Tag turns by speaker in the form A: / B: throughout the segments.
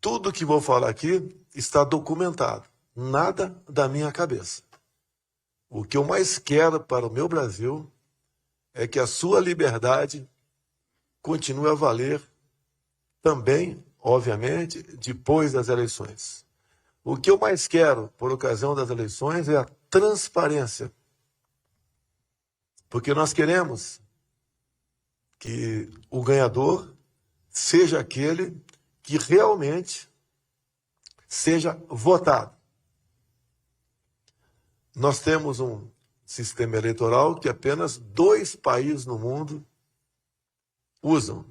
A: Tudo que vou falar aqui está documentado, nada da minha cabeça. O que eu mais quero para o meu Brasil é que a sua liberdade continue a valer também, obviamente, depois das eleições. O que eu mais quero, por ocasião das eleições, é a transparência. Porque nós queremos que o ganhador seja aquele que realmente seja votado. Nós temos um sistema eleitoral que apenas 2 países no mundo usam.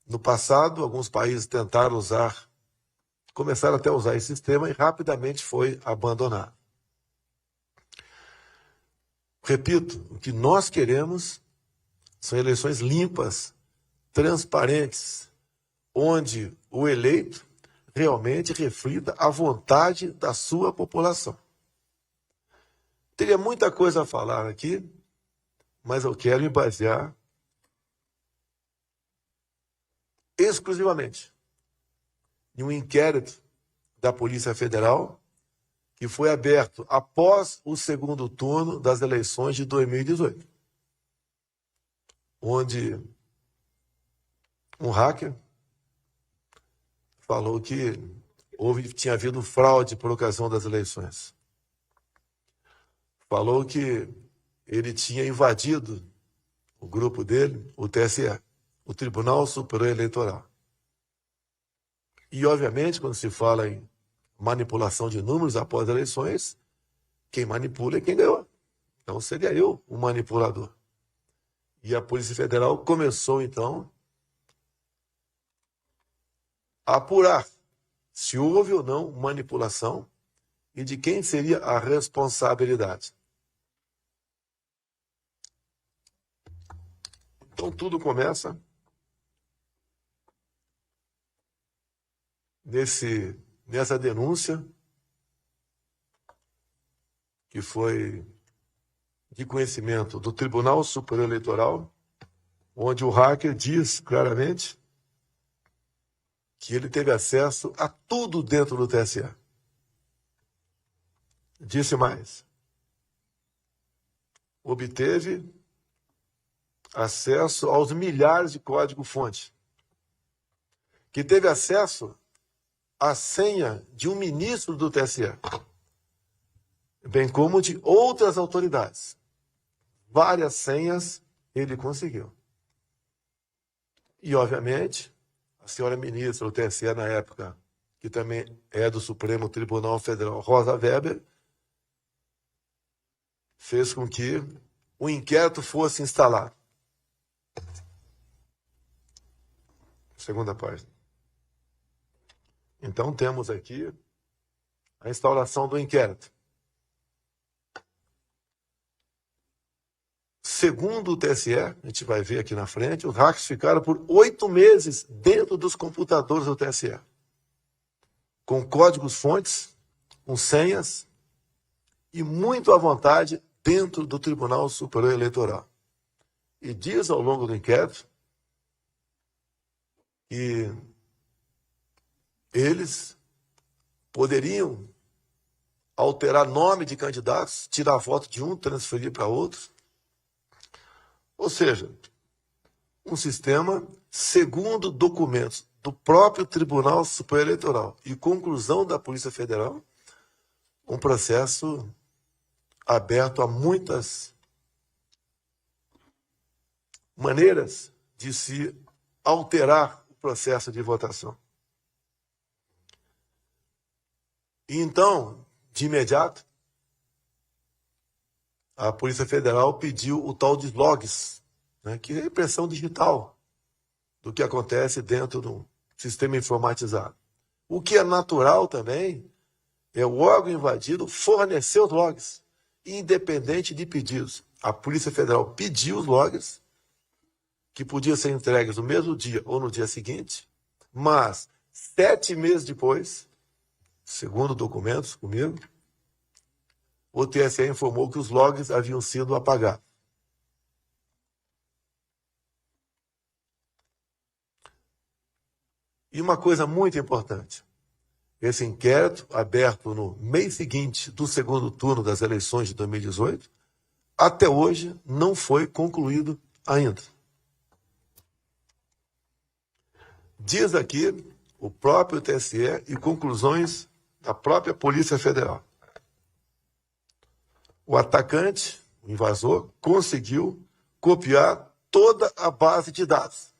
A: No passado, alguns países tentaram usar, começaram até a usar esse sistema e rapidamente foi abandonado. Repito, o que nós queremos são eleições limpas, transparentes, onde o eleito realmente reflita a vontade da sua população. Teria muita coisa a falar aqui, mas eu quero me basear exclusivamente em um inquérito da Polícia Federal que foi aberto após o segundo turno das eleições de 2018, onde um hacker falou que tinha havido fraude por ocasião das eleições. Falou que ele tinha invadido o grupo dele, o TSE, o Tribunal Superior Eleitoral. E, obviamente, quando se fala em manipulação de números após eleições, quem manipula é quem ganhou. Então, seria eu o manipulador. E a Polícia Federal começou, então, a apurar se houve ou não manipulação e de quem seria a responsabilidade. Então, tudo começa nessa denúncia que foi de conhecimento do Tribunal Superior Eleitoral, onde o hacker diz claramente que ele teve acesso a tudo dentro do TSE. Disse mais. Obteve acesso aos milhares de código-fonte. Que teve acesso à senha de um ministro do TSE, bem como de outras autoridades. Várias senhas ele conseguiu. E, obviamente, a senhora ministra do TSE na época, que também é do Supremo Tribunal Federal, Rosa Weber, fez com que o inquérito fosse instalado. Segunda página. Então, temos aqui a instauração do inquérito. Segundo o TSE, a gente vai ver aqui na frente, os hackers ficaram por 8 meses dentro dos computadores do TSE, com códigos-fontes, com senhas e muito à vontade dentro do Tribunal Superior Eleitoral. E diz ao longo do inquérito que eles poderiam alterar nome de candidatos, tirar voto de um, transferir para outro. Ou seja, um sistema, segundo documentos do próprio Tribunal Superior Eleitoral e conclusão da Polícia Federal, um processo aberto a muitas maneiras de se alterar o processo de votação. E então, de imediato, a Polícia Federal pediu o tal de logs, né, que é a impressão digital do que acontece dentro do sistema informatizado. O que é natural também é o órgão invadido fornecer os logs, independente de pedidos. A Polícia Federal pediu os logs, que podiam ser entregues no mesmo dia ou no dia seguinte, mas 7 meses depois, segundo documentos comigo, o TSE informou que os logs haviam sido apagados. E uma coisa muito importante, Esse inquérito, aberto no mês seguinte do segundo turno das eleições de 2018, até hoje não foi concluído ainda. Diz aqui o próprio TSE e conclusões da própria Polícia Federal. O atacante, o invasor, conseguiu copiar toda a base de dados.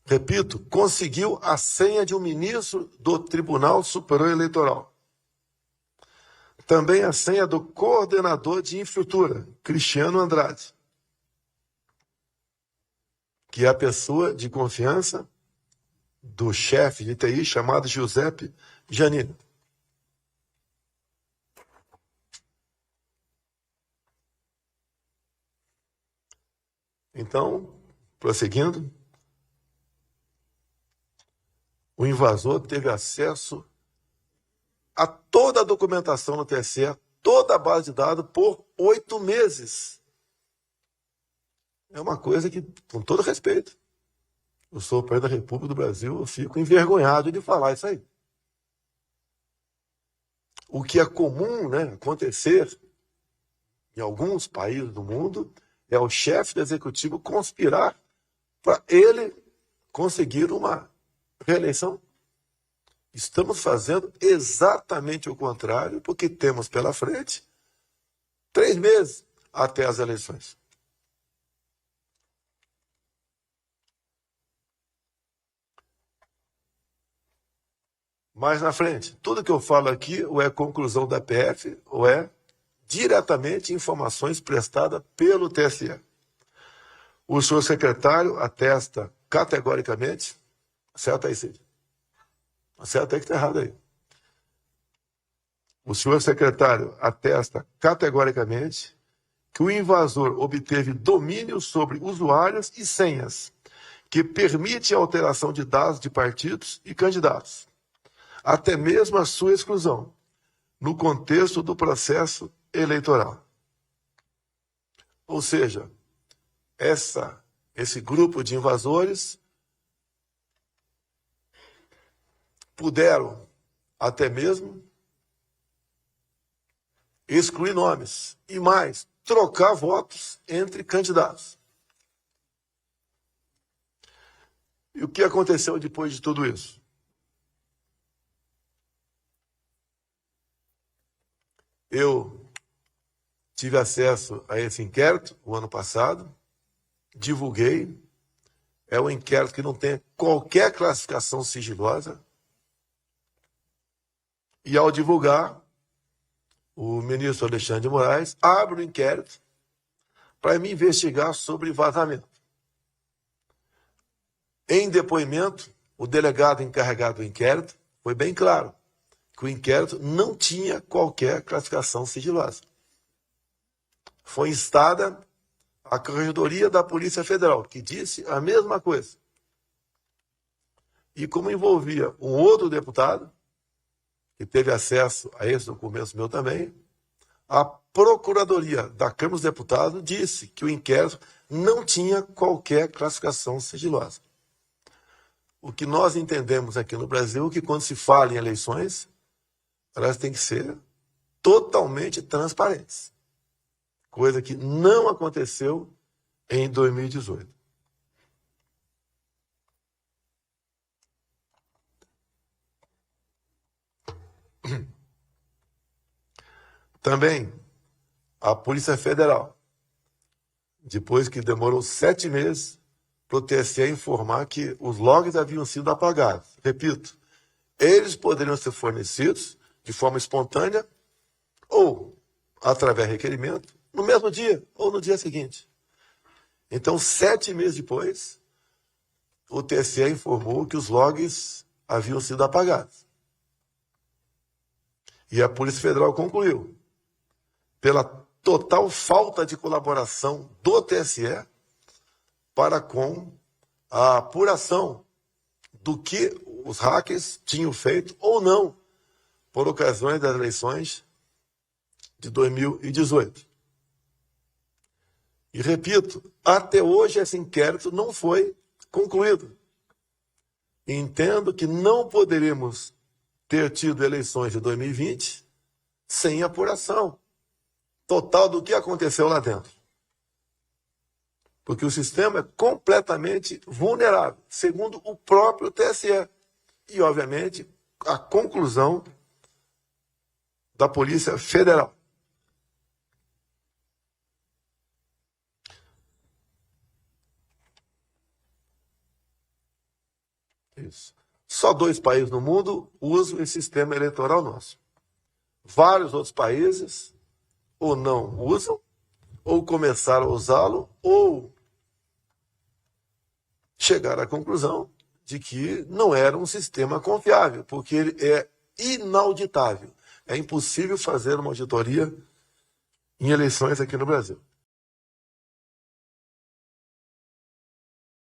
A: Repito, conseguiu a senha de um ministro do Tribunal Superior Eleitoral. Também a senha do coordenador de infraestrutura, Cristiano Andrade, que é a pessoa de confiança do chefe de TI chamado Giuseppe Giannini. Então, prosseguindo, o invasor teve acesso a toda a documentação no TSE, toda a base de dados por 8 meses. É uma coisa que, com todo respeito, eu sou o presidente da República do Brasil, eu fico envergonhado de falar isso aí. O que é comum, né, acontecer em alguns países do mundo é o chefe do executivo conspirar para ele conseguir uma reeleição. Estamos fazendo exatamente o contrário, porque temos pela frente 3 meses até as eleições. Mais na frente, tudo que eu falo aqui ou é conclusão da PF ou é diretamente informações prestadas pelo TSE. O senhor secretário atesta categoricamente, acerta aí, Cid. Acerta aí que está errado aí. O senhor secretário atesta categoricamente que o invasor obteve domínio sobre usuários e senhas, que permite a alteração de dados de partidos e candidatos, até mesmo a sua exclusão, no contexto do processo eleitoral. Ou seja, esse grupo de invasores puderam até mesmo excluir nomes e mais, trocar votos entre candidatos. E o que aconteceu depois de tudo isso? Eu tive acesso a esse inquérito o ano passado, divulguei. É um inquérito que não tem qualquer classificação sigilosa. E ao divulgar, o ministro Alexandre de Moraes abre o inquérito para me investigar sobre vazamento. Em depoimento, o delegado encarregado do inquérito foi bem claro que o inquérito não tinha qualquer classificação sigilosa. Foi instada a Corregedoria da Polícia Federal, que disse a mesma coisa. E como envolvia um outro deputado, que teve acesso a esse documento meu também, a Procuradoria da Câmara dos Deputados disse que o inquérito não tinha qualquer classificação sigilosa. O que nós entendemos aqui no Brasil é que quando se fala em eleições, elas têm que ser totalmente transparentes. Coisa que não aconteceu em 2018. Também a Polícia Federal, depois que demorou 7 meses para o TSE informar que os logs haviam sido apagados. Repito, eles poderiam ser fornecidos de forma espontânea ou através de requerimento no mesmo dia ou no dia seguinte. Então, 7 meses depois, o TSE informou que os logs haviam sido apagados. E a Polícia Federal concluiu, pela total falta de colaboração do TSE para com a apuração do que os hackers tinham feito ou não por ocasiões das eleições de 2018. E repito, até hoje esse inquérito não foi concluído. Entendo que não poderíamos ter tido eleições de 2020 sem apuração total do que aconteceu lá dentro. Porque o sistema é completamente vulnerável, segundo o próprio TSE. E, obviamente, a conclusão da Polícia Federal. Isso. Só 2 países no mundo usam esse sistema eleitoral nosso. Vários outros países ou não usam, ou começaram a usá-lo, ou chegaram à conclusão de que não era um sistema confiável, porque ele é inauditável. É impossível fazer uma auditoria em eleições aqui no Brasil.